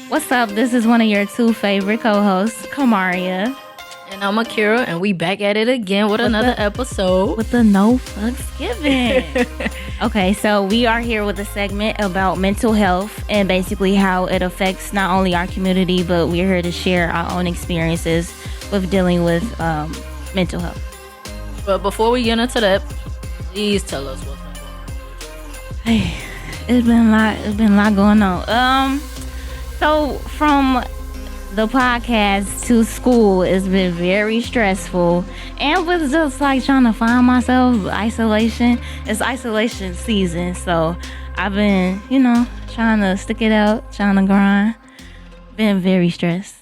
What's up? This is one of your two favorite co-hosts, Kamaria. And I'm Akira, and we back at it again with another episode. With the no fucks given. Okay, so we are here with a segment about mental health and basically how it affects not only our community, but we're here to share our own experiences with dealing with mental health. But before we get into that, please tell us what's been going on. Hey, it's been a lot going on. So from the podcast to school, it's been very stressful, and with just like trying to find myself, isolation. It's isolation season, so I've been, trying to stick it out, trying to grind. Been very stressed,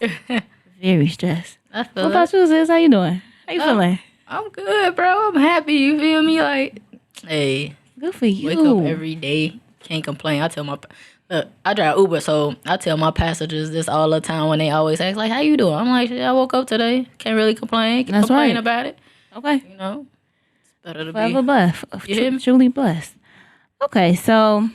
very stressed. I feel What about you, sis? How you doing? How you feeling? I'm good, bro. I'm happy. You feel me? Like, hey, Good for you. wake up every day. Can't complain. I drive Uber, so I tell my passengers this all the time when they always ask, like, how you doing? I'm like, I woke up today. Can't really complain. Can't complain about it. Okay. It's better to Forever be. blessed. You hear me? Truly blessed. Okay, so,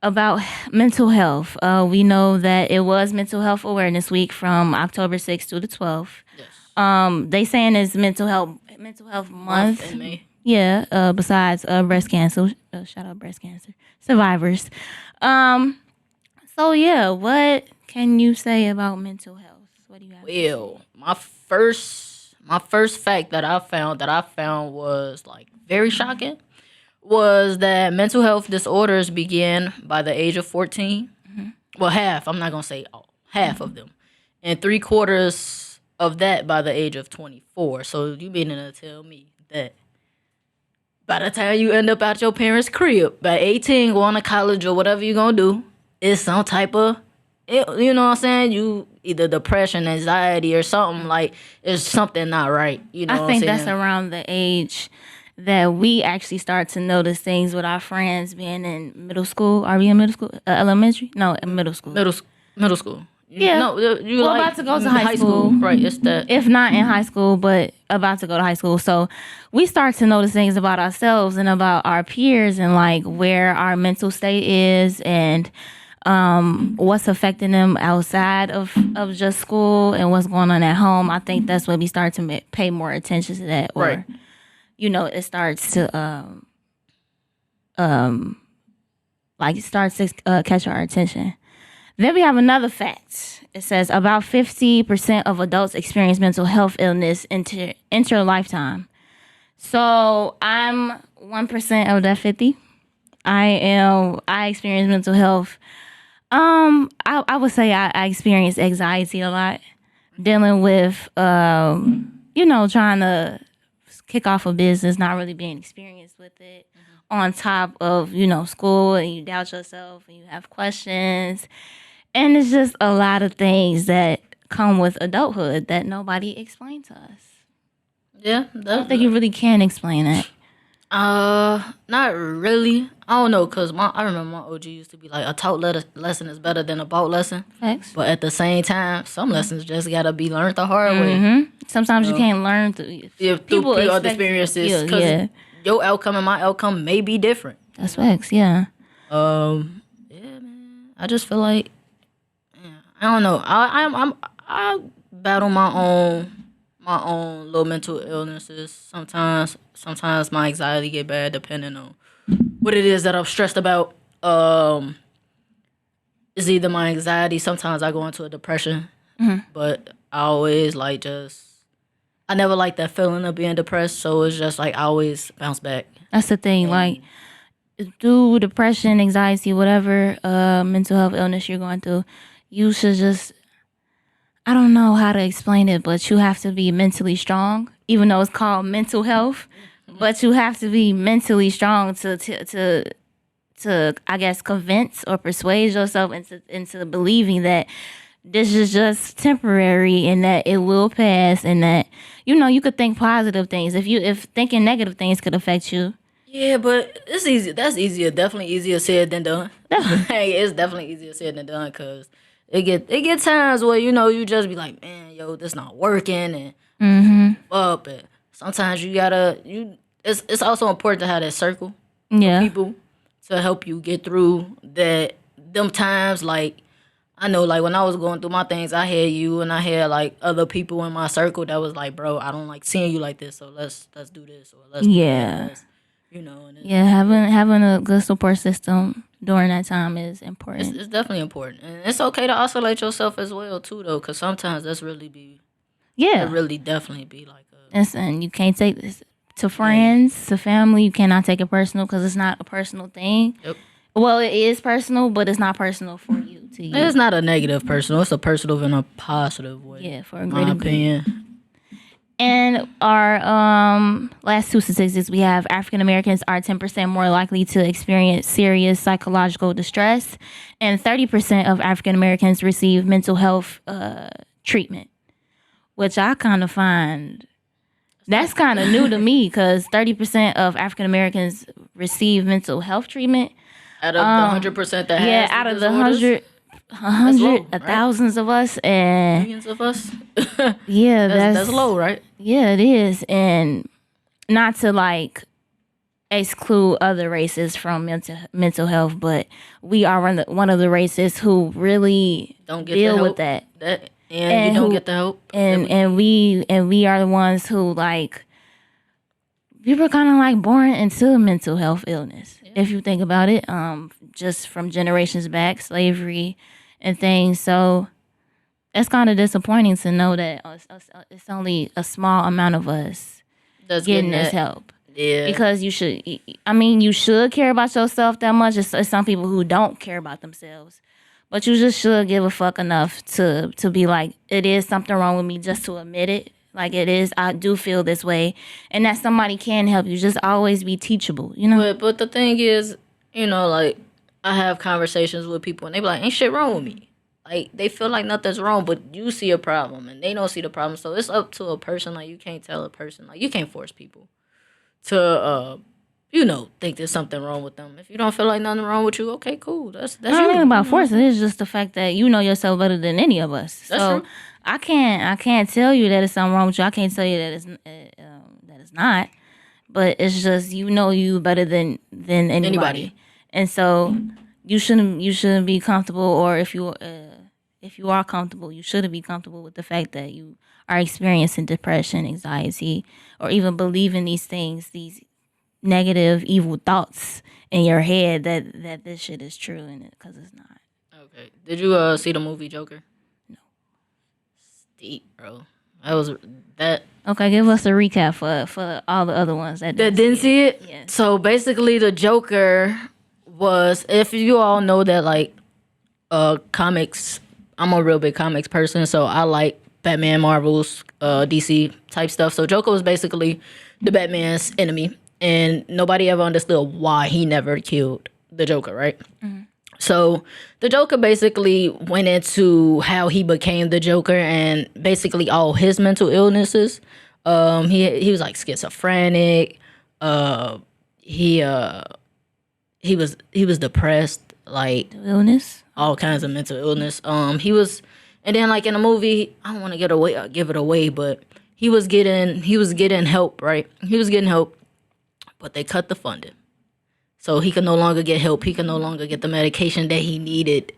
about mental health. We know that it was Mental Health Awareness Week from October 6th to the 12th. Yes. They saying it's Mental Health Month. In May. Yeah. Besides breast cancer, shout out breast cancer survivors. So yeah, what can you say about mental health? What do you have? Well, my first fact that I found was like very shocking was that mental health disorders begin by the age of 14. Mm-hmm. Well, half. I'm not gonna say all. Half of them, and 3/4 of that by the age of 24. So you meaning to tell me that by the time you end up out your parents' crib, by 18, going to college or whatever you're gonna do, it's some type of, you know what I'm saying? You either depression, anxiety, or something like it's something not right. You know, I think that's around the age that we actually start to notice things with our friends being in middle school. Are we in middle school? Elementary? No, in middle school. Middle school. Yeah. No, you're Well, about to go to high school. Right, it's that. If not in high school, but about to go to high school. So we start to notice things about ourselves and about our peers and like where our mental state is and what's affecting them outside of just school and what's going on at home. I think that's when we start to pay more attention to that. Or, Right. It starts to catch our attention. Then we have another fact. It says about 50% of adults experience mental health illness into lifetime. So I'm 1% of that 50. I experience mental health. I would say I experience anxiety a lot, dealing with trying to kick off a business, not really being experienced with it. On top of school, and you doubt yourself and you have questions. And it's just a lot of things that come with adulthood that nobody explained to us. Yeah, I don't think you really can explain it. Not really. I don't know, cause I remember my OG used to be like, a taught lesson is better than a bought lesson. Facts. But at the same time, some lessons just gotta be learned the hard way. Mm-hmm. Sometimes you can't learn through Through other experiences, cause your outcome and my outcome may be different. That's facts. Yeah. Yeah, man. I just feel like, I don't know. I battle my own little mental illnesses. Sometimes my anxiety get bad depending on what it is that I'm stressed about. It's either my anxiety. Sometimes I go into a depression, but I always I never like that feeling of being depressed. So it's just like I always bounce back. That's the thing. Like, through depression, anxiety, whatever mental health illness you're going through, you should just, I don't know how to explain it, but you have to be mentally strong, even though it's called mental health. But you have to be mentally strong to I guess, convince or persuade yourself into believing that this is just temporary and that it will pass and that, you could think positive things. If thinking negative things could affect you. Yeah, but it's easy. That's easier. Definitely easier said than done. Hey, it's definitely easier said than done because it get times where you just be like, man, yo, this not working and up. And sometimes you gotta It's also important to have that circle of people to help you get through them times. Like, I know, like, when I was going through my things, I had you and I had, like, other people in my circle that was like, bro, I don't like seeing you like this, so let's do this, or let's do that. Yeah. And Yeah, having a good support system during that time is important. it's definitely important. And it's okay to isolate yourself as well, too, though, because sometimes that really definitely be like And you can't take this to friends, to family. You cannot take it personal because it's not a personal thing. Yep. Well, it is personal, but it's not personal for you. To you. It's not a negative personal. It's a personal in a positive way. Yeah, for a my greater opinion. good. And our last two statistics, we have African Americans are 10% more likely to experience serious psychological distress, and 30% of African Americans receive mental health treatment, which I kind of find that's kind of new to me because 30% of African Americans receive mental health treatment. Out of the 100% that has out of the disorders? 100, right? thousands of us, and Millions of us. yeah, that's low, right? Yeah, it is, and not to like exclude other races from mental health, but we are one of the races who really Don't get deal the help, with that. And you don't get the help. And we are the ones who like we were kind of like born into mental health illness. Yeah. If you think about it, just from generations back, slavery and things. So it's kind of disappointing to know that it's only a small amount of us that's getting this help. Yeah. Because you should care about yourself that much. It's some people who don't care about themselves. But you just should give a fuck enough to be like, it is something wrong with me, just to admit it. Like, it is, I do feel this way. And that somebody can help you. Just always be teachable, you know? But the thing is, like, I have conversations with people and they be like, ain't shit wrong with me. Like, they feel like nothing's wrong, but you see a problem and they don't see the problem. So it's up to a person. Like, you can't tell a person. Like, you can't force people to, think there's something wrong with them. If you don't feel like nothing wrong with you, okay, cool. That's you. I don't think about forcing. It's just the fact that you know yourself better than any of us. That's so true. I can't tell you that it's something wrong with you. I can't tell you that it's not. But it's just you know you better than anybody. And so you shouldn't be comfortable, or if you are comfortable, you shouldn't be comfortable with the fact that you are experiencing depression, anxiety, or even believing these things, these negative, evil thoughts in your head that this shit is true, and because it's not. Okay. Did you see the movie Joker? No. Steep, bro. That was that. Okay, give us a recap for all the other ones that didn't see it. Yeah. So basically, the Joker was, if you all know that, like, comics. I'm a real big comics person, so I like Batman, Marvel's, DC type stuff. So Joker was basically the Batman's enemy, and nobody ever understood why he never killed the Joker, right? Mm-hmm. So the Joker basically went into how he became the Joker and basically all his mental illnesses. He was like schizophrenic. He was depressed, like illness, all kinds of mental illness. He was, and then like in the movie, I don't want to give it away, but he was getting help, right? He was getting help, but they cut the funding. So he could no longer get help. He could no longer get the medication that he needed.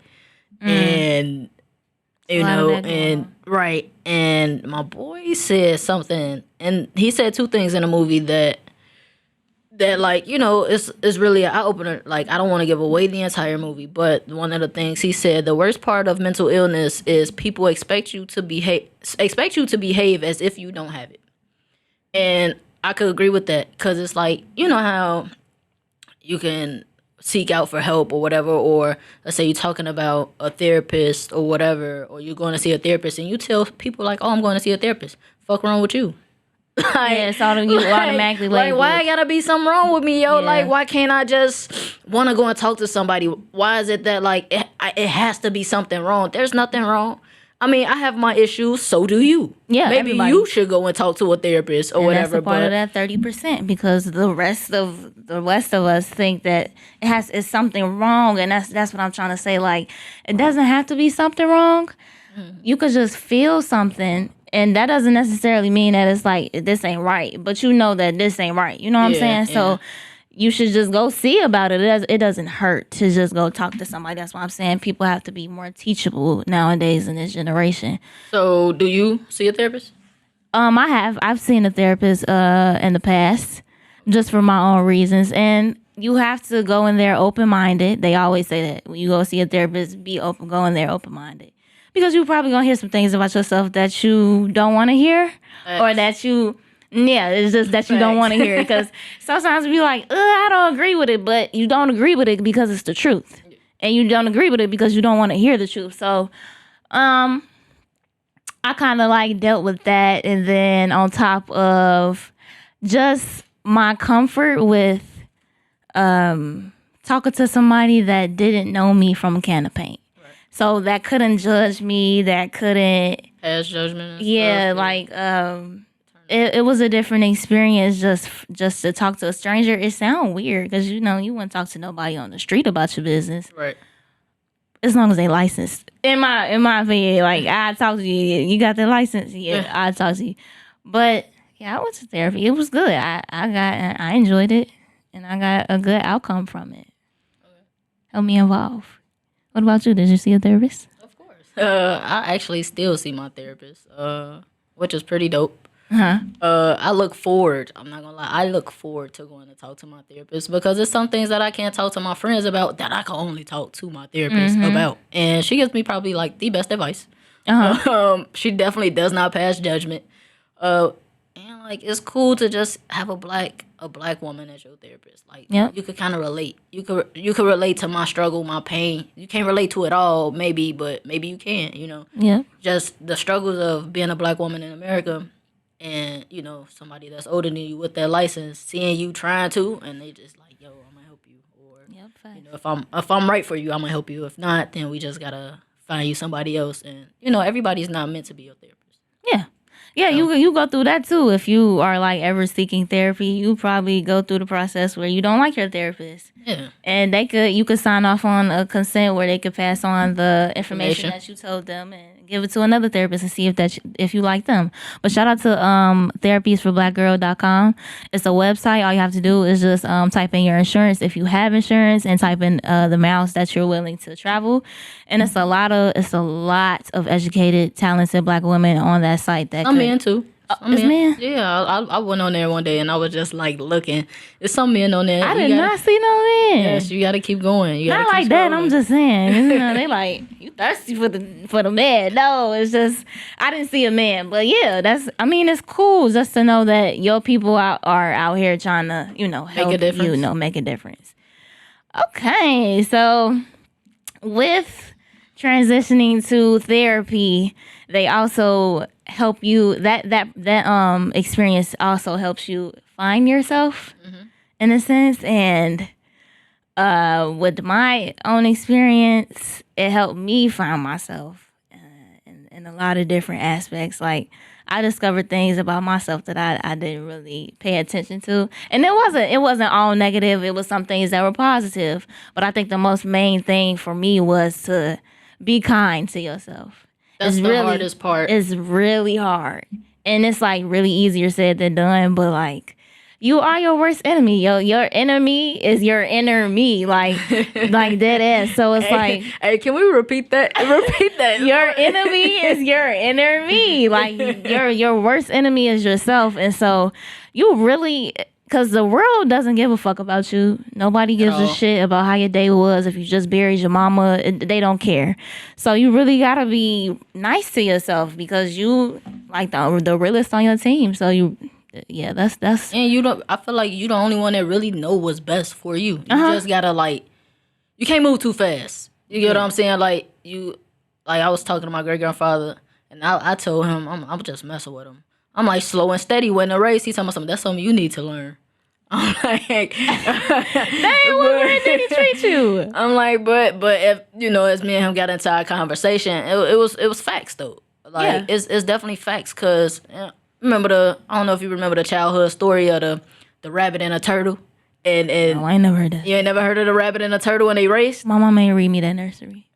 And, right. And my boy said something, and he said two things in the movie that like, it's really an eye-opener. Like, I don't want to give away the entire movie, but one of the things he said, the worst part of mental illness is people expect you to behave as if you don't have it. And I could agree with that, because it's like, you know how you can seek out for help or whatever, or let's say you're talking about a therapist or whatever, or you're going to see a therapist and you tell people like, oh, I'm going to see a therapist. Fuck wrong with you? It's all you automatically labeled. Like, why gotta be something wrong with me, yo? Yeah. Like, why can't I just want to go and talk to somebody? Why is it that, like, it has to be something wrong? There's nothing wrong. I mean, I have my issues, so do you. Yeah, maybe everybody. You should go and talk to a therapist or and whatever. That's a part of that 30%, because the rest of us think that it's something wrong, and that's what I'm trying to say. Like, it doesn't have to be something wrong. Mm-hmm. You could just feel something, and that doesn't necessarily mean that it's like this ain't right, but you know that this ain't right. You know what I'm saying? Yeah. So you should just go see about it. It doesn't hurt to just go talk to somebody. That's why I'm saying people have to be more teachable nowadays in this generation. So, do you see a therapist? I've seen a therapist in the past just for my own reasons, and you have to go in there open-minded. They always say that when you go see a therapist, go in there open-minded, because you're probably gonna hear some things about yourself that you don't want to hear, or that you. Yeah, it's just that you don't want to hear it, because sometimes we like, I don't agree with it, but you don't agree with it because it's the truth, and you don't agree with it because you don't want to hear the truth. So, I kind of like dealt with that, and then on top of just my comfort with talking to somebody that didn't know me from a can of paint, so that couldn't judge me, that couldn't pass judgment. Yeah, like it was a different experience just to talk to a stranger. It sounds weird because you wouldn't talk to nobody on the street about your business, right? As long as they licensed. In my opinion, like I talk to you, got the license, I talk to you. But yeah, I went to therapy. It was good. I enjoyed it, and I got a good outcome from it. Okay. Helped me evolve. What about you? Did you see a therapist? Of course. I actually still see my therapist, which is pretty dope. I look forward. I'm not gonna lie. I look forward to going to talk to my therapist, because there's some things that I can't talk to my friends about that I can only talk to my therapist about, and she gives me probably like the best advice. She definitely does not pass judgment. And like it's cool to just have a black woman as your therapist. Like you could kind of relate. You could relate to my struggle, my pain. You can't relate to it all, maybe, but maybe you can. Yeah. Just the struggles of being a black woman in America. And, somebody that's older than you with their license, seeing you trying to, and they just like, yo, I'm going to help you. Or, if I'm right for you, I'm going to help you. If not, then we just got to find you somebody else. And, everybody's not meant to be your therapist. Yeah. Yeah, so, you go through that too. If you are like ever seeking therapy, you probably go through the process where you don't like your therapist. Yeah. And you could sign off on a consent where they could pass on the information that you told them and give it to another therapist and see if you like them. But shout out to therapiesforblackgirl.com. It's a website. All you have to do is just type in your insurance if you have insurance, and type in the miles that you're willing to travel. And it's a lot of educated, talented black women on that site. I'm in too. Men? Yeah, I went on there one day and I was just like looking. There's some men on there. I did not see no men. Yes, you got to keep going. You not like that. I'm just saying. They like, you thirsty for the man. No, it's just I didn't see a man. But yeah, it's cool just to know that your people are out here trying to help make a difference. Make a difference. Okay, so with transitioning to therapy, they also help you. That experience also helps you find yourself in a sense. And with my own experience, it helped me find myself in a lot of different aspects. Like I discovered things about myself that I didn't really pay attention to, and it wasn't all negative. It was some things that were positive. But I think the most main thing for me was to be kind to yourself. That's the hardest part. It's really hard. And it's like really easier said than done, but like you are your worst enemy. Your enemy is your inner me, like dead ass. So it's hey, can we repeat that? Repeat that. Your enemy is your inner me. Like your worst enemy is yourself. And so you really, because the world doesn't give a fuck about you. Nobody gives a shit about how your day was. If you just buried your mama, they don't care. So you really gotta be nice to yourself, because you like the realest on your team. So that's and I feel like you the only one that really know what's best for you. You just gotta you can't move too fast. You get what I'm saying? Like I was talking to my great grandfather, and I told him I'm just messing with him. I'm like slow and steady when the race. He's talking about something. That's something you need to learn. I'm like, dang, what did he treat you? I'm like, but if as me and him got into our conversation, it was facts though. Like it's definitely facts, because I don't know if you remember the childhood story of the rabbit and a turtle. And no, I ain't never heard that. You ain't never heard of the rabbit and a turtle when they raced? My mama ain't read me that nursery.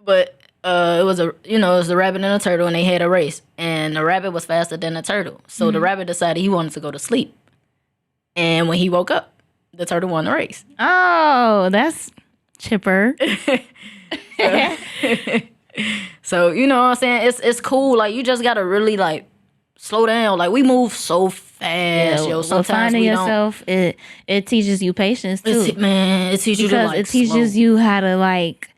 But it was the rabbit and a turtle, and they had a race, and the rabbit was faster than the turtle. So the rabbit decided he wanted to go to sleep. And when he woke up, the turtle won the race. Oh, that's chipper. So, you know what I'm saying? It's cool. Like, you just gotta really, like, slow down. Like, we move so fast, yo. Sometimes finding we yourself, it teaches you patience too. It teaches you to, like, it teaches you how to, like,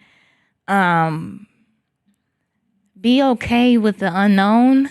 be okay with the unknown,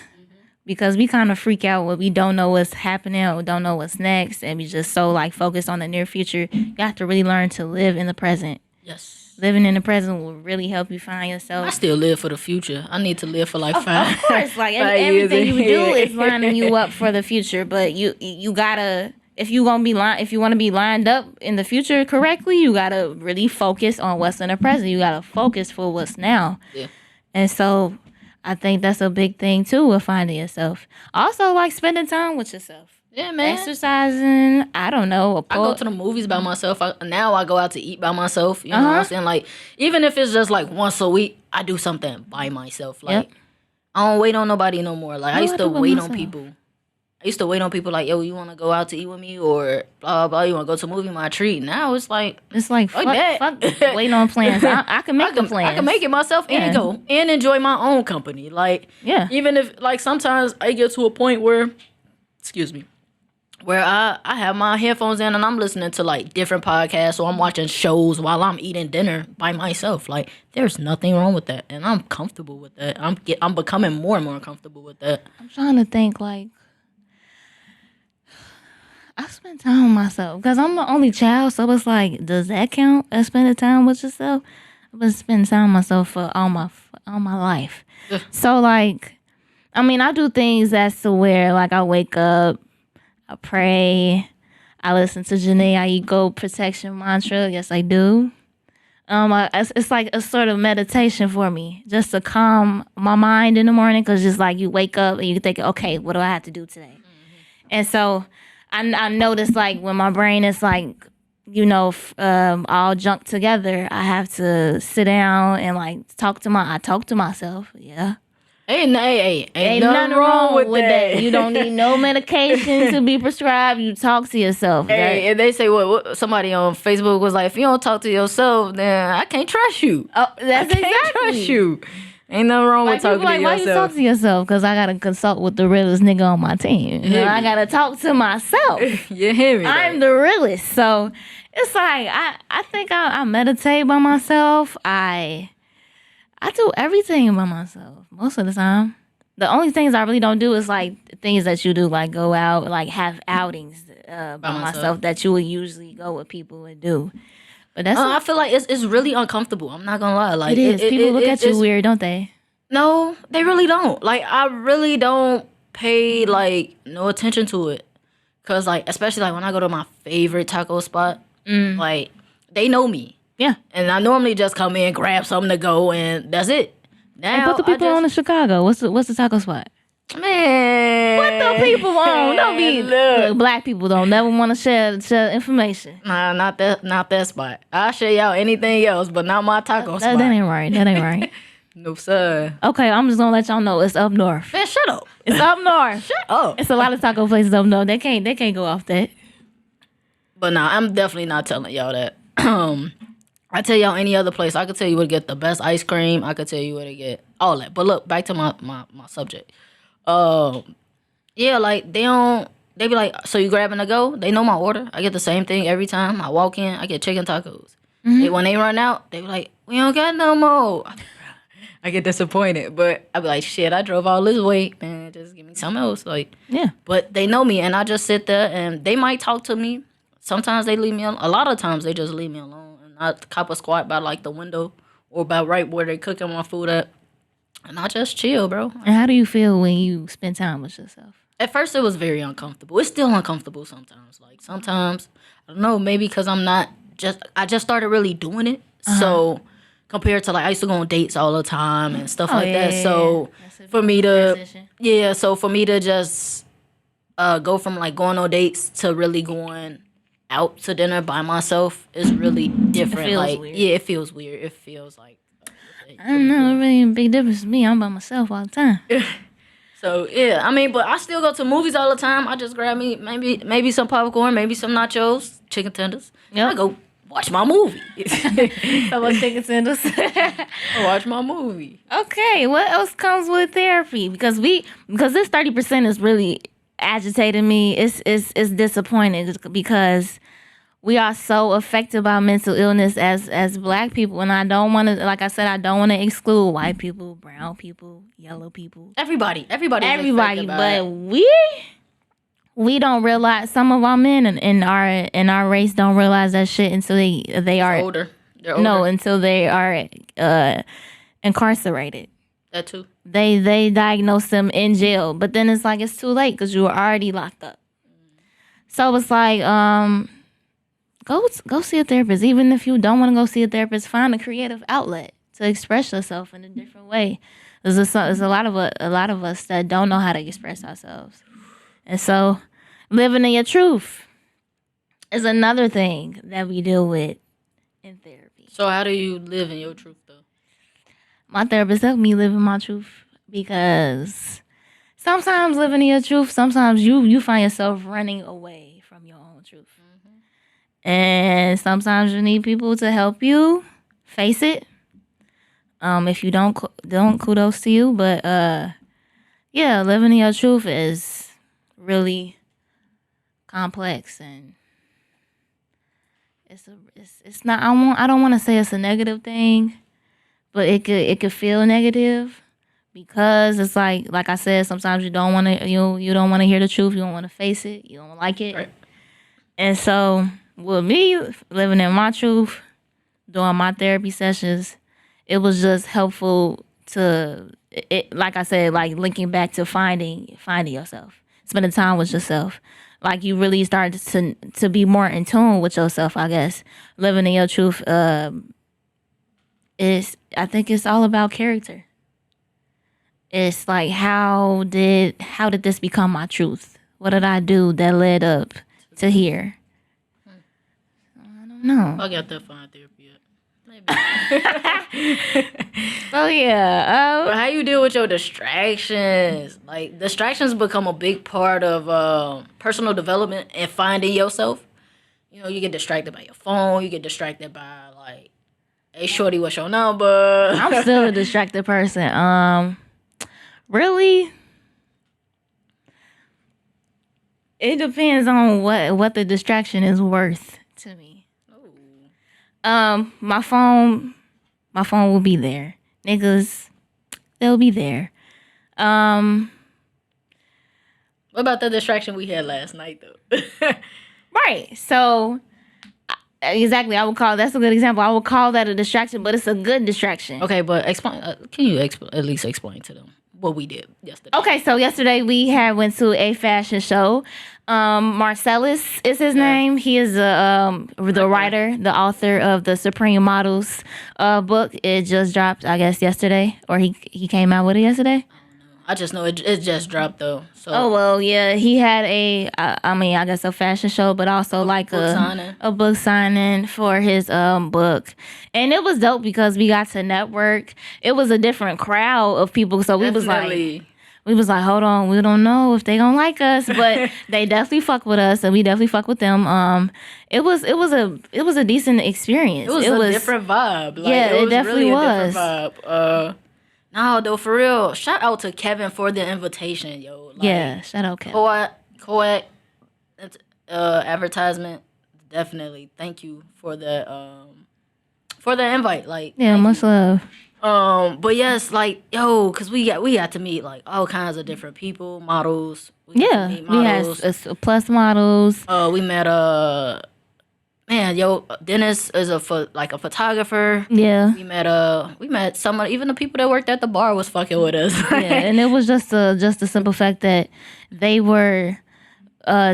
because we kind of freak out when we don't know what's happening or don't know what's next, and we just so, like, focused on the near future. You have to really learn to live in the present. Yes. Living in the present will really help you find yourself. I still live for the future. I need to live for like 5. Of course, like everything you do is lining you up for the future. But you gotta, if you want to be lined up in the future correctly, you gotta really focus on what's in the present. You gotta focus for what's now. Yeah. And so I think that's a big thing too with finding yourself. Also, like, spending time with yourself. Yeah, man. Exercising. I don't know. I go to the movies by myself. Now I go out to eat by myself. You know what I'm saying? Like, even if it's just like once a week, I do something by myself. Like, I don't wait on nobody no more. Like, I used to wait on people. I used to wait on people like, yo, you want to go out to eat with me, or blah, blah, blah. You want to go to a movie, my treat. Now it's like fuck waiting on plans. I can make the plans. I can make it myself and go and enjoy my own company. Like, even if, like, sometimes I get to a point where, excuse me, where I have my headphones in and I'm listening to, like, different podcasts, or I'm watching shows while I'm eating dinner by myself. Like, there's nothing wrong with that, and I'm comfortable with that. I'm becoming more and more comfortable with that. I'm trying to think, like, I spend time with myself because I'm the only child, so it's like, does that count as spending time with yourself? I've been spending time with myself for all my life. So, like, I mean, I do things that's to where, like, I wake up, I pray, I listen to Janae Aiko protection mantra. Yes, I do. It's like a sort of meditation for me, just to calm my mind in the morning, because just like you wake up and you think, okay, what do I have to do today? And so I notice, like, when my brain is, like, you know, all junked together, I have to sit down and, like, talk to myself. Yeah. Ain't nothing wrong with that. You don't need no medication to be prescribed. You talk to yourself. Hey, and they say what somebody on Facebook was like, if you don't talk to yourself, then I can't trust you. Oh, that's I can't trust you. Ain't nothing wrong with talking to yourself. Why you talk to yourself? Because I gotta consult with the realest nigga on my team. I gotta talk to myself. You hear me? I'm the realest. So it's like I think I meditate by myself. I do everything by myself most of the time. The only things I really don't do is, like, things that you do, like go out, like have outings by myself that you would usually go with people and do. But that's I feel like it's really uncomfortable. I'm not gonna lie. Like, it is. People look at you weird, don't they? No, they really don't. Like, I really don't pay, like, no attention to it. Cause, like, especially, like, when I go to my favorite taco spot, like, they know me. Yeah. And I normally just come in, grab something to go, and that's it. Now, hey, put the people on in Chicago. What's the taco spot? Man. What the people on? Don't be look, black people don't never want to share information. Nah, not that spot. I'll share y'all anything else, but not my taco spot. That ain't right. That ain't right. No, sir. Okay, I'm just gonna let y'all know it's up north. Man, shut up. It's up north. Shut up. It's a lot of taco places up north. They can't go off that. But nah, I'm definitely not telling y'all that. I tell y'all any other place. I could tell you where to get the best ice cream. I could tell you where to get all that. But look, back to my subject. Yeah, like, they be like, so you grabbing to go? They know my order. I get the same thing every time. I walk in, I get chicken tacos. When they run out, they be like, we don't got no more. I get disappointed, but I be like, shit, I drove all this way, man. Just give me something else. Like, yeah. But they know me, and I just sit there, and they might talk to me. Sometimes they leave me alone. A lot of times they just leave me alone, and I cop a squat by, like, the window or about right where they cooking my food at, and I just chill, bro. And how do you feel when you spend time with yourself? At first, it was very uncomfortable. It's still uncomfortable sometimes. Like, sometimes, I don't know, maybe because I just started really doing it. So compared to, like, I used to go on dates all the time and stuff like that. So for me to just go from, like, going on dates to really going out to dinner by myself is really different. It feels like, weird. Yeah, it feels weird. It feels like I don't know. It really a big difference to me. I'm by myself all the time. So yeah, I mean, but I still go to movies all the time. I just grab me maybe some popcorn, maybe some nachos, chicken tenders. Yep. I go watch my movie. So much chicken tenders. I watch my movie. Okay, what else comes with therapy? Because this 30% is really agitating me. It's disappointing because we are so affected by mental illness as Black people, and I don't want to, like I said, I don't want to exclude white people, brown people, yellow people, Everybody. but we don't realize, some of our men in our race don't realize that shit until they are older. They're older. No, until they are incarcerated. That too. They diagnose them in jail, but then it's like it's too late because you were already locked up. So it's like go see a therapist. Even if you don't want to go see a therapist, find a creative outlet to express yourself in a different way. There's a lot of us that don't know how to express ourselves, and so living in your truth is another thing that we deal with in therapy. So how do you live in your truth, though? My therapist helped me live in my truth, because sometimes living in your truth, sometimes you find yourself running away from your own truth. And sometimes you need people to help you face it. If you don't, kudos to you. But yeah, living in your truth is really complex, and it's not. I don't want to say it's a negative thing, but it could feel negative, because it's like I said, sometimes you don't want to you don't want to hear the truth. You don't want to face it. You don't like it. Right. And so with me living in my truth, doing my therapy sessions, it was just helpful to it. Like I said, like linking back to finding yourself, spending time with yourself. Like you really start to be more in tune with yourself. I guess living in your truth is, I think it's all about character. It's like how did this become my truth? What did I do that led up to here? I don't know. I got that fine therapy yet. Maybe. So yeah. But how you deal with your distractions? Like distractions become a big part of personal development and finding yourself. You know, you get distracted by your phone. You get distracted by like, hey shorty, what's your number? I'm still a distracted person. Really? It depends on what the distraction is worth to me. My phone will be there. Niggas, they'll be there. What about the distraction we had last night though? Right. So exactly, that's a good example. I would call that a distraction, but it's a good distraction. Okay, but explain. Can you at least explain to them what we did yesterday? Okay, so yesterday we went to a fashion show. Marcellus is his name. He is the writer, the author of the Supreme Models book. It just dropped, I guess, yesterday, or he came out with it yesterday. I just know it just dropped though. So oh well, yeah, he had I guess a fashion show, but also like a book signing for his book, and it was dope because we got to network. It was a different crowd of people, so definitely. we was like, hold on, we don't know if they gonna like us, but they definitely fuck with us, and we definitely fuck with them. It was a decent experience. It was a different vibe. Like, yeah, it definitely really was. A different vibe. No, though, for real, shout out to Kevin for the invitation, yo. Like, yeah, shout out Kevin. Coed advertisement, definitely. Thank you for the invite. Like, yeah, much love. But yes, like, yo, cause we got to meet like all kinds of different people, models. We had plus models. We met Dennis is a photographer. Yeah. We met some of even the people that worked at the bar was fucking with us. Yeah, and it was just a simple fact that they were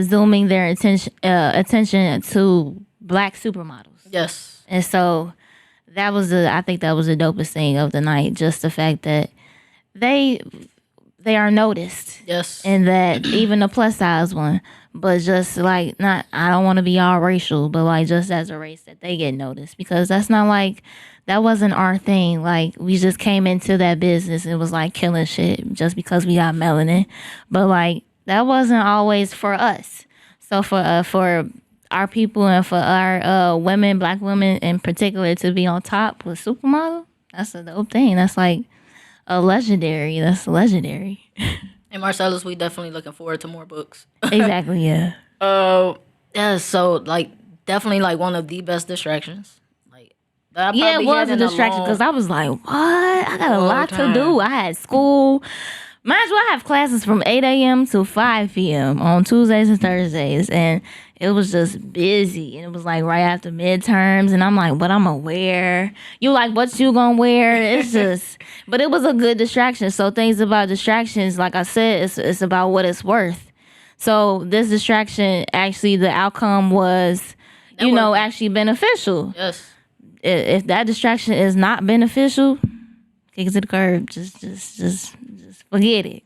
zooming their attention to Black supermodels. Yes. And so I think that was the dopest thing of the night. Just the fact that they they are noticed. Yes. And that even the plus size one, but just like not, I don't want to be all racial, but like just as a race that they get noticed, because that's not like, that wasn't our thing. Like we just came into that business. It was like killing shit just because we got melanin, but like that wasn't always for us. So for our people and for our women, black women in particular, to be on top with supermodel, that's a dope thing. That's like a legendary. That's legendary. And Marcellus, we definitely looking forward to more books. Exactly. Yeah. Yeah. So like, definitely like one of the best distractions. Like, that I Yeah, it probably was had a in distraction because I was like, what? I got a lot to do. I had school. Mind you, I have classes from 8 a.m. to 5 p.m. on Tuesdays and Thursdays. And it was just busy. And it was like right after midterms. And I'm like, what I'm going to wear? You like, what you going to wear? It's just, but it was a good distraction. So things about distractions, like I said, it's about what it's worth. So this distraction, actually, the outcome was, actually beneficial. Yes. If that distraction is not beneficial, kick it to the curb. Just forget it.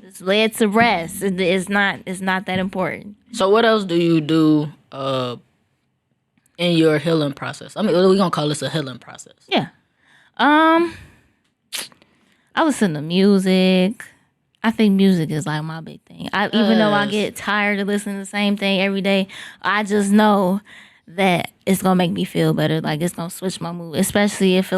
Just lay it to rest. It's not that important. So what else do you do in your healing process? I mean, we're gonna call this a healing process. Yeah. I listen to music. I think music is like my big thing. Even though I get tired of listening to the same thing every day, I just know that it's gonna make me feel better. Like it's gonna switch my mood, especially if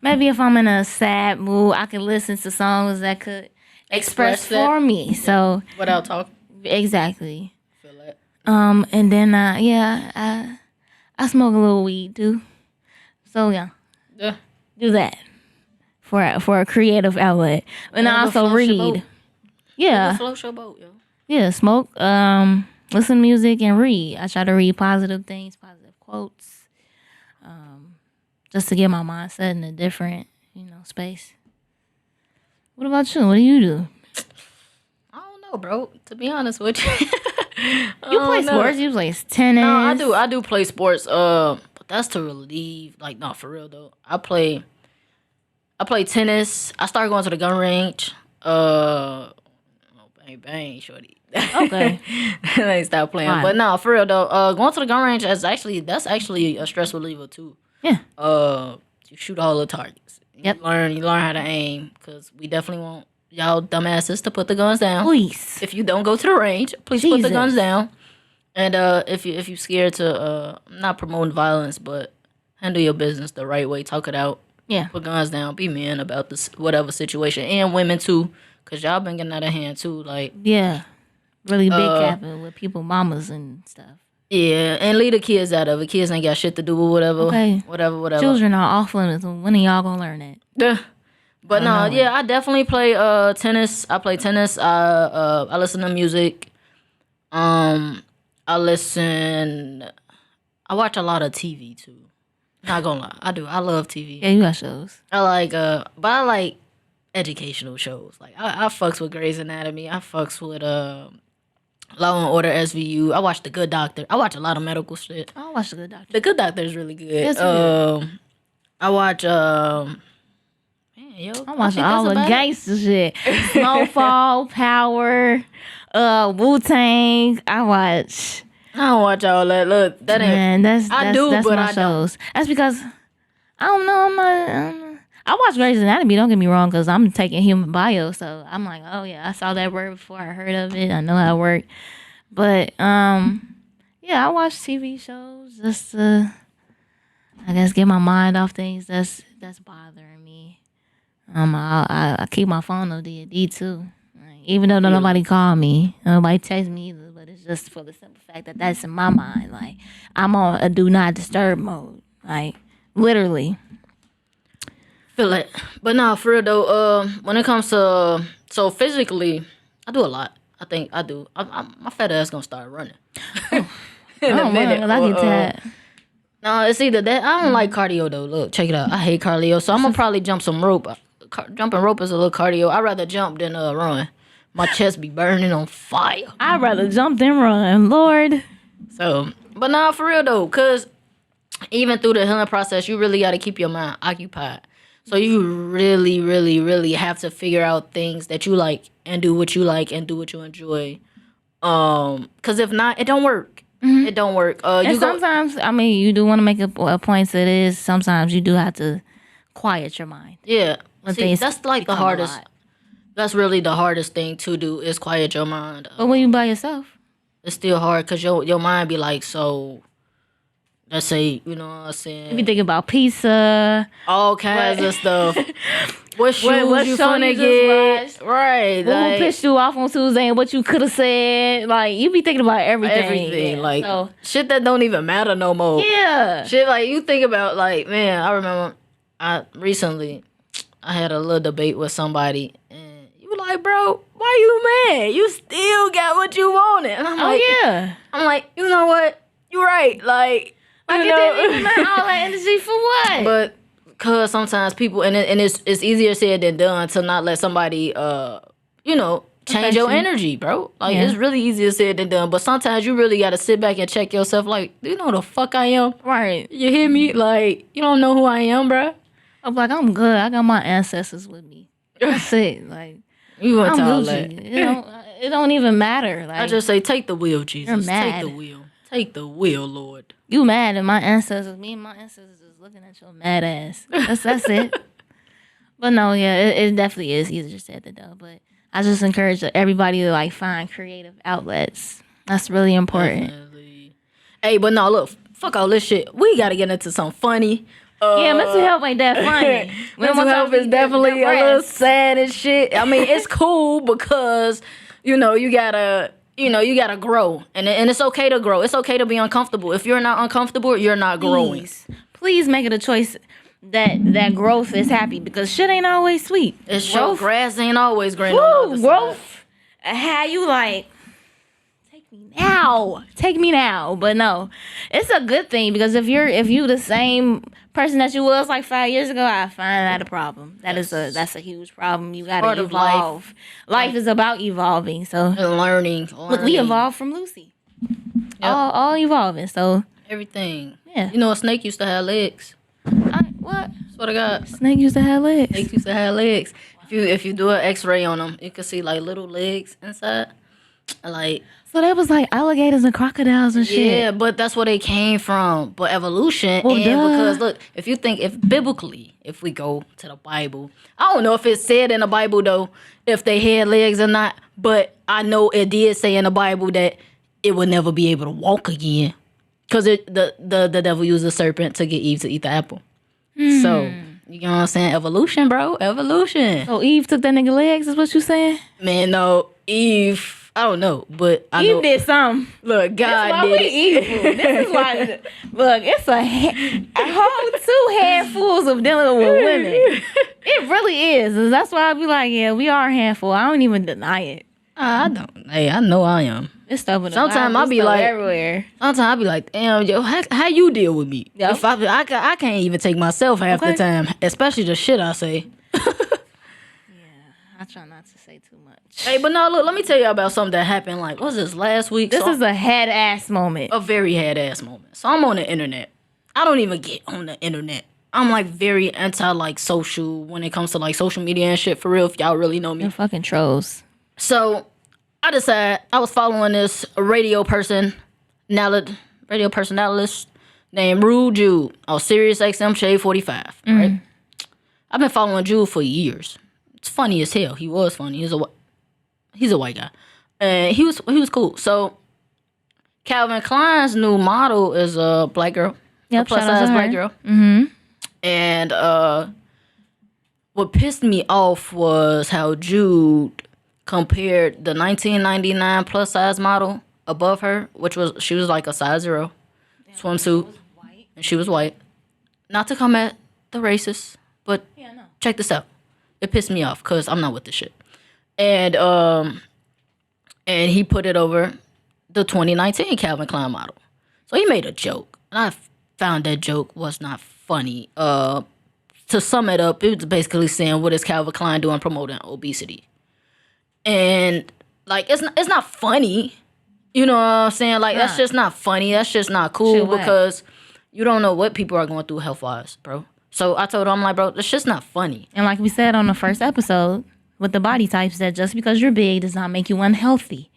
maybe if I'm in a sad mood, I can listen to songs that could express for me. So without talking. Exactly. Feel that. And then I smoke a little weed too. So yeah, do that for a creative outlet, and I also read. Yeah, float your boat, yo. Yeah, smoke. Listen to music and read. I try to read positive things, positive quotes, just to get my mindset in a different, space. What about you? What do you do? I don't know, bro. To be honest with you, you play sports. You play tennis. No, I do play sports. But that's to relieve. Like, no, for real though. I play tennis. I started going to the gun range. Bang bang, shorty. Okay. I ain't stop playing. Fine. But no, for real though. Going to the gun range that's actually a stress reliever too. Yeah. You shoot all the targets. Yep. You learn how to aim, because we definitely want y'all dumbasses to put the guns down. Please. If you don't go to the range, please put the guns down. And if you scared to not promoting violence, but handle your business the right way, talk it out. Yeah. Put guns down. Be men about this whatever situation, and women too, because y'all been getting out of hand too. Like, yeah, really big capping with people, mamas and stuff. Yeah, and leave the kids out of it. Kids ain't got shit to do with whatever. Okay. Whatever. Children are off limits. When are y'all gonna learn that? Yeah. But no, I definitely play tennis. I play tennis. I listen to music. I watch a lot of TV too. Not gonna lie, I do. I love TV. Yeah, you got shows. I like educational shows. Like I fucks with Grey's Anatomy. I fucks with Law and Order SVU. I watch The Good Doctor. I watch a lot of medical shit. I watch The Good Doctor. The Good Doctor is really good. It's good. I watch I'm watching all the gangster shit. Snowfall, Power, Wu-Tang. I don't watch all that. Look, that ain't. Man, that's but my I shows. That's because I don't know. I watch Grey's Anatomy. Don't get me wrong, because I'm taking human bio, so I'm like, oh yeah, I saw that word before I heard of it. I know how it worked. But yeah, I watch TV shows just to, I guess, get my mind off things that's bothering me. I keep my phone on D&D too. Like, even though nobody call me, nobody text me either, but it's just for the simple fact that that's in my mind. Like, I'm on a do not disturb mode. Like, literally. Feel it. But no, for real though, when it comes to, so physically, I do a lot. I think I do. My fat ass gonna start running. In a minute. I get that. No, it's either that. I don't like cardio though. Look, check it out. I hate cardio, so I'm gonna probably jump some rope. Jumping rope is a little cardio. I'd rather jump than run. My chest be burning on fire. I'd rather jump than run, Lord. So, but nah, for real though, cause even through the healing process, you really gotta keep your mind occupied. So you really, really, really have to figure out things that you like and do what you like and do what you enjoy. Because if not, it don't work. It don't work. And sometimes, I mean, you do want to make a point that is sometimes you do have to quiet your mind. Yeah. When See, things that's like the become a hardest. lot. That's really the hardest thing to do is quiet your mind. But when you by yourself, It's still hard because your mind be like, so let's say, you know what I'm you saying? be thinking about pizza. All kinds of stuff. What shoes what you show finna you just get? watched? Right. Who Like, pissed you off on Tuesday and what you could have said. Like, you be thinking about everything. everything. Yeah. Like, So, shit that don't even matter no more. yeah. Shit, like, you think about, like, man, I remember recently I had a little debate with somebody, and you were like, bro, why you mad? You still got what you wanted. And I'm Oh, like, yeah. I'm like, you know what? You're right. Like Like, you it didn't even matter all that energy for what? But cause sometimes people and it's easier said than done to not let somebody change your you. energy, bro. Like Yeah. it's really easier said than done. But sometimes you really gotta sit back and check yourself. Like, do you know who the fuck I am? Right. You hear me? Like you don't know who I am, bro. I'm like, I'm good. I got my ancestors with me. That's it. Like, You want I'm to all Gucci. that? It don't even matter. Like, I just say, take the wheel, Jesus. You're mad. Take the wheel. Take the wheel, Lord. you mad at my ancestors. Me and my ancestors is looking at your mad ass. That's it. But no, yeah, it definitely is easier said than done. But I just encourage everybody to like find creative outlets. That's really important. Definitely. Hey, but no, look, fuck all this shit. We gotta get into something funny. Yeah, mental health ain't that funny. Mental health is definitely a little sad and shit. I mean, it's cool because you gotta grow, and it's okay to grow. It's okay to be uncomfortable. If you're not uncomfortable, you're not growing. Please make it a choice that growth is happy because shit ain't always sweet. It's sure grass ain't always green. Woo, growth. How you like? Take me now. But no, it's a good thing because if you the same person that you was like 5 years ago, I find that a problem. That's a huge problem. You gotta evolve. Life is about evolving. So And learning. look, we evolved from Lucy. Yep. All evolving. So everything. Yeah. You know, a snake used to have legs. What? Swear to God. Snake used to have legs. Snakes used to have legs. If you do an X-ray on them, you can see like little legs inside. Like. So that was like alligators and crocodiles and shit. Yeah, but that's where they came from. But evolution, Well, because look, if we go to the Bible, I don't know if it said in the Bible though, if they had legs or not. But I know it did say in the Bible that it would never be able to walk again, because the devil used a serpent to get Eve to eat the apple. So you know what I'm saying? Evolution, bro. Evolution. So Eve took that nigga legs, is what you saying? Man, no, Eve. I don't know, but I know. Eve did something. Look, God did it. Evil. This is why. Look, it's a whole 2 handfuls of dealing with women. It really is. And that's why I be like, yeah, we are a handful. I don't even deny it. I don't. Hey, I know I am. It's stuff in the Sometimes Bible, I be like everywhere. Sometimes I be like, damn, yo, how you deal with me? Yep. If I can't even take myself half the time, especially the shit I say. I try not to say too much. Hey, but no, look, let me tell you about something that happened. Like, what was this last week? This is a head ass moment. a very head ass moment. So I'm on the internet. I don't even get on the internet. I'm like very anti like social when it comes to like social media and shit. For real, if y'all really know me. You're fucking trolls. So I decided I was following this radio personalist named Rude Jude on Sirius XM Shade 45. Right? I've been following Jude for years. It's funny as hell. He was funny. He's a white guy, and he was cool. So Calvin Klein's new model is a black girl, Yep, a plus shout out to size her. black girl. Mm-hmm. And what pissed me off was how Jude compared the 1999 plus size model above her, she was like a size 0 swimsuit, and she was white. Not to come at the racists, but check this out. It pissed me off because I'm not with this shit. And he put it over the 2019 Calvin Klein model. So he made a joke, and I found that joke was not funny. To sum it up, it was basically saying, what is Calvin Klein doing promoting obesity? And like it's not funny. You know what I'm saying? Like that's just not funny. That's just not cool, because you don't know what people are going through health wise, bro. So I told her, I'm like, bro, this shit's not funny. And like we said on the first episode with the body types, that just because you're big does not make you unhealthy.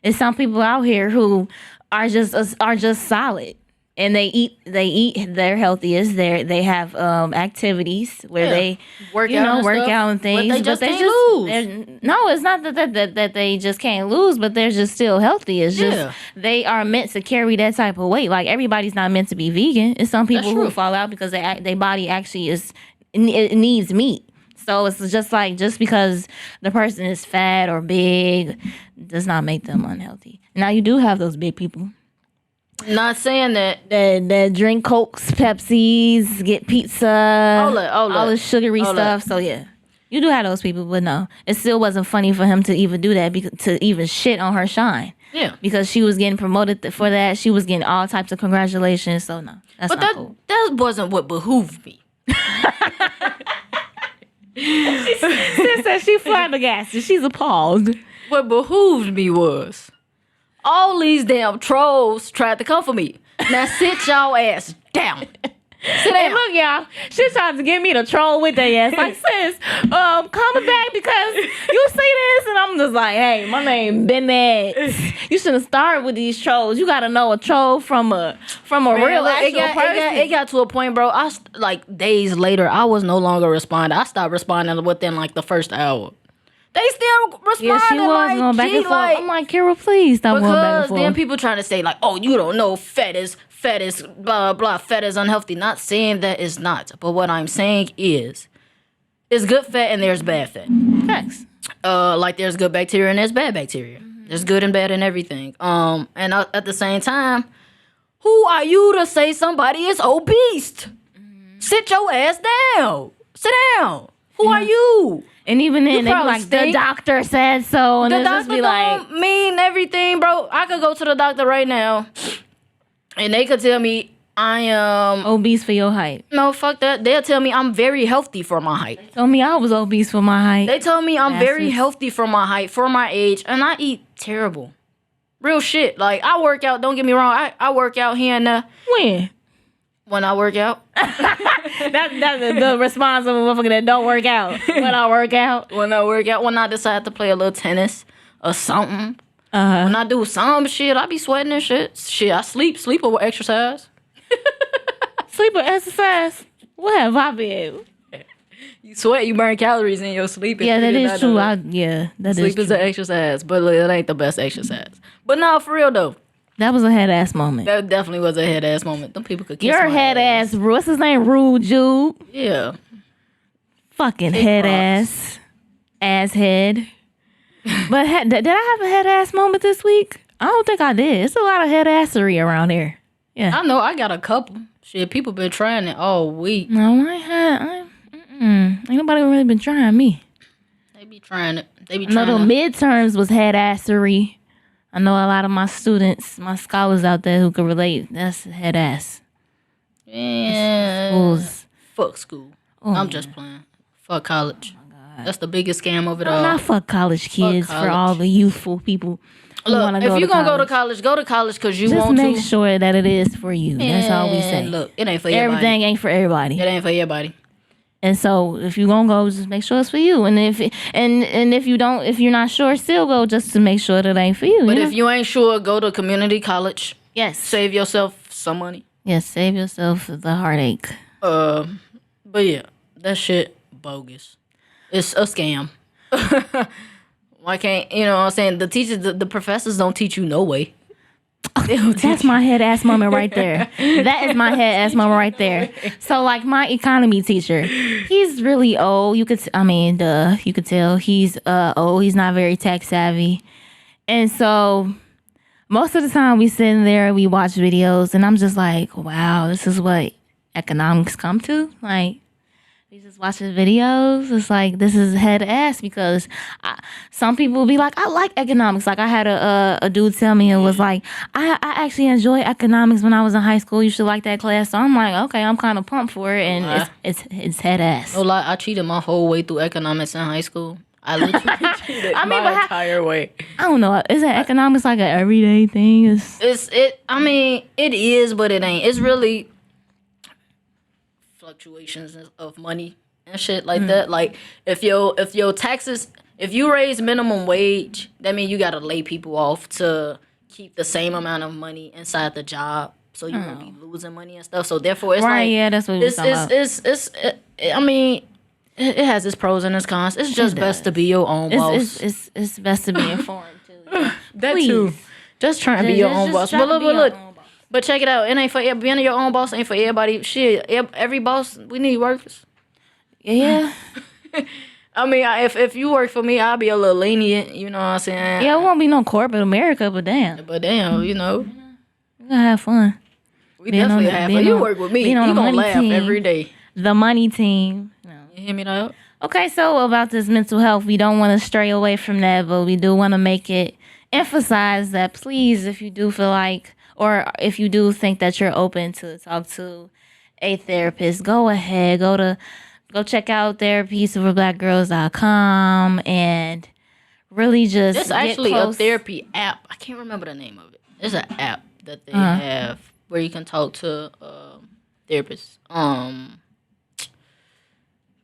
There's some people out here who are just solid. And they eat their healthiest. They have activities where they work out and things. But they just can't lose. No, it's not that they just can't lose, but they're just still healthy. It's just they are meant to carry that type of weight. Like everybody's not meant to be vegan. It's some people who fall out because their body actually it needs meat. So it's just because the person is fat or big does not make them unhealthy. Now you do have those big people. Not saying that drink Cokes, Pepsis, get pizza, all the sugary stuff. So yeah, you do have those people, but no, it still wasn't funny for him to even do that, to even shit on her shine. Yeah, because she was getting promoted for that. She was getting all types of congratulations. So no, that's not cool. That wasn't what behooved me. She said she flabbergasted. She's appalled. What behooved me was all these damn trolls tried to come for me. Now sit y'all ass down. Sit down. Hey, look, y'all. She tried to get me to troll with that ass. Like, sis, coming back because you see this, and I'm just like, hey, my name Bennett. You shouldn't start with these trolls. You gotta know a troll from a real actual person. It got to a point, bro. Days later, I was no longer responding. I stopped responding within like the first hour. They still responding. Yeah, she was going back and forth. I'm like, Kira, please stop going back and forth. Because then people trying to say like, oh, you don't know, fat is blah blah, fat is unhealthy. Not saying that it's not, but what I'm saying is, there's good fat and there's bad fat. Facts. Like there's good bacteria and there's bad bacteria. Mm-hmm. There's good and bad in everything. And at the same time, who are you to say somebody is obese? Mm-hmm. Sit your ass down. Sit down. Who are you? And even then, they be like, the doctor said so. And the doctor just be like, don't mean everything, bro. I could go to the doctor right now, and they could tell me I am obese for your height. No, fuck that. They'll tell me I'm very healthy for my height. They told me I was obese for my height. They told me I'm very healthy for my height, for my age, and I eat terrible. Real shit. Like, I work out. Don't get me wrong. I work out here and there. When I work out. That's the response of a motherfucker that don't work out. When I work out. When I decide to play a little tennis or something. When I do some shit, I be sweating and shit. Shit, I sleep over exercise. Sleep or exercise? What have I been? You sweat, you burn calories in your sleep. Yeah, that is true. Sleep is an exercise, but it ain't the best exercise. But no, for real though. That was a head ass moment. That definitely was a head ass moment. Them people could kiss your my head ass. What's his name? Rude Jude. Yeah. Fucking head ass. Ass head. But did I have a head ass moment this week? I don't think I did. It's a lot of head assery around here. Yeah. I know. I got a couple. Shit, people been trying it all week. No, ain't nobody really been trying me. They be trying it. They be trying. No, the midterms was head assery. I know a lot of my students, my scholars out there who can relate. That's head ass. Yeah. Fuck school. I'm just playing. Fuck college. Oh my God. That's the biggest scam of it all. Not fuck college kids. For all the youthful people. Look, if you're going to go to college because you want to. Just make sure that it is for you. That's all we say. Look, it ain't for everybody. Everything ain't for everybody. It ain't for everybody. And so if you're gonna go, just make sure it's for you. And if you're not sure, still go just to make sure that it ain't for you. But if you ain't sure, go to community college. Yes. Save yourself some money. Yes, save yourself the heartache. But yeah, that shit bogus. It's a scam. Why can't what I'm saying? The teachers, the professors don't teach you no way. That's my head ass moment right there. That is my head ass moment right there. So like my economy teacher, he's really old. You could tell he's old. He's not very tech savvy. And so most of the time we sit in there, we watch videos, and I'm just like, wow, this is what economics come to. Like, we just watch the videos. It's like, this is head ass because some people will be like, I like economics. Like I had a dude tell me, it was like, I actually enjoy economics when I was in high school. You should like that class. So I'm like, okay, I'm kind of pumped for it. And it's head ass. No lie, I cheated my whole way through economics in high school. I literally cheated my entire way. I don't know. Isn't economics like an everyday thing? It is, but it ain't. It's really fluctuations of money and shit like that. Like if your taxes, if you raise minimum wage, that means you gotta lay people off to keep the same amount of money inside the job, so you won't be losing money and stuff. So therefore, it's Right, like yeah, that's what we was talking about. I mean, it has its pros and its cons. It's just best to be your own boss. It's best to be informed too. That Please. too. Just trying to be your own boss. try But to be your look. own boss. But check it out. It ain't for being your own boss. Ain't for everybody. Shit, every boss, we need workers. Yeah. I mean, if you work for me, I'll be a little lenient. You know what I'm saying? Yeah, it won't be no corporate America, but damn. But damn, you know, We gonna have fun. we definitely have. But you work with me, you gonna laugh every day. The money team. No. You hear me now? Okay, so about this mental health, we don't want to stray away from that, but we do want to make it emphasize that please, if you do feel like, or if you do think that you're open to talk to a therapist, go ahead, go check out therapysuperblackgirls.com and really just There's get actually a close. therapy app. I can't remember the name of it. There's an app that they have where you can talk to therapists.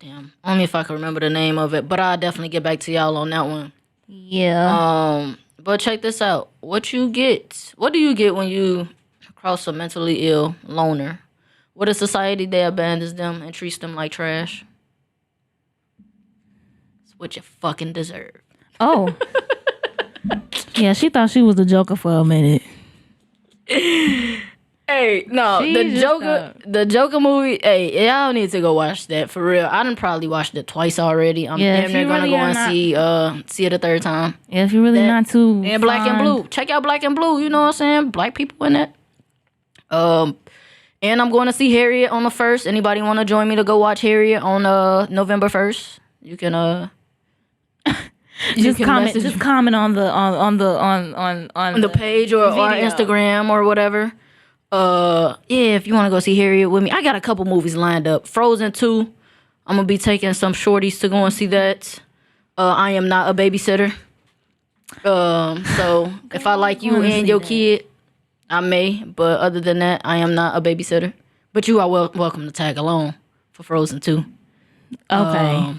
Damn, only if I can remember the name of it. But I'll definitely get back to y'all on that one. Yeah. But check this out. What do you get when you cross a mentally ill loner? What is society that abandons them and treats them like trash? It's what you fucking deserve. Oh. Yeah, she thought she was the Joker for a minute. Hey, no, She the just the Joker movie. Hey, y'all need to go watch that for real. I done probably watched it twice already. I'm Yeah, damn if near you gonna really go are and see it a third time. Yeah, if you're really not too And Black and fond- Blue. Check out Black and Blue. You know what I'm saying? Black people in it. And I'm going to see Harriet on the 1st. Anybody want to join me to go watch Harriet on November 1st? You can just comment message just comment on the page or video. Instagram or whatever. Yeah, if you want to go see Harriet with me, I got a couple movies lined up. Frozen 2. I'm gonna be taking some shorties to go and see that. I am not a babysitter. So if I like you and your kid, I may. But other than that, I am not a babysitter. But you are welcome to tag along for Frozen 2. Okay.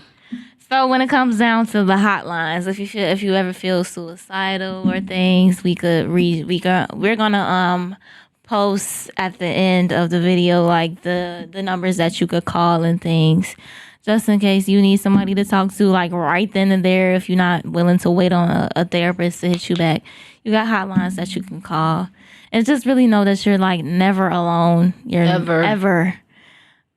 So when it comes down to the hotlines, if you ever feel suicidal or things, we're gonna post at the end of the video like the numbers that you could call and things, just in case you need somebody to talk to like right then and there. If you're not willing to wait on a therapist to hit you back, you got hotlines that you can call, and just really know that you're like never alone. You're ever.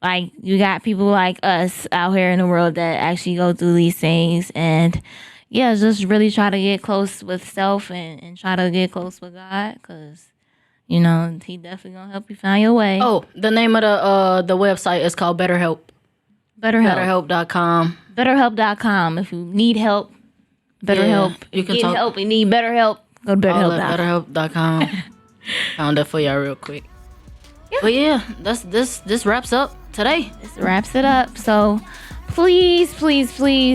Like, you got people like us out here in the world that actually go through these things. And, yeah, just really try to get close with self and try to get close with God. Because, you know, he definitely going to help you find your way. Oh, the name of the website is called BetterHelp. BetterHelp.com. BetterHelp.com. If you need help, BetterHelp. Yeah, you can get help and need better help, go to BetterHelp.com. BetterHelp.com. Found that for y'all real quick. Yeah. But yeah, this wraps up today. This wraps it up. So please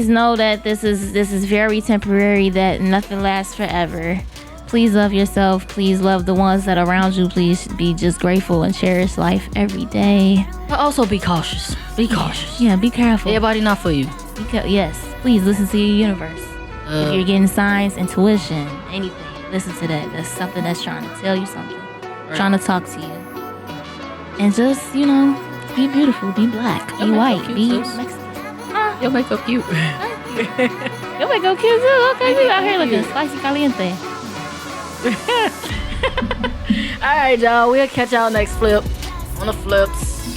know that this is very temporary, that nothing lasts forever. Please love yourself. Please love the ones that are around you. Please be just grateful and cherish life every day. But also be cautious. Be cautious. Yeah, be careful. Everybody not for you. Yes, please listen to your universe. If you're getting signs, intuition, anything, listen to that. That's something that's trying to tell you something. Right. Trying to talk to you. And just, you know, be beautiful, be black, be white, be Mexican. Your makeup cute. Your makeup cute too. Okay, we out here looking spicy caliente. All right, y'all. We'll catch y'all next flip on the flips.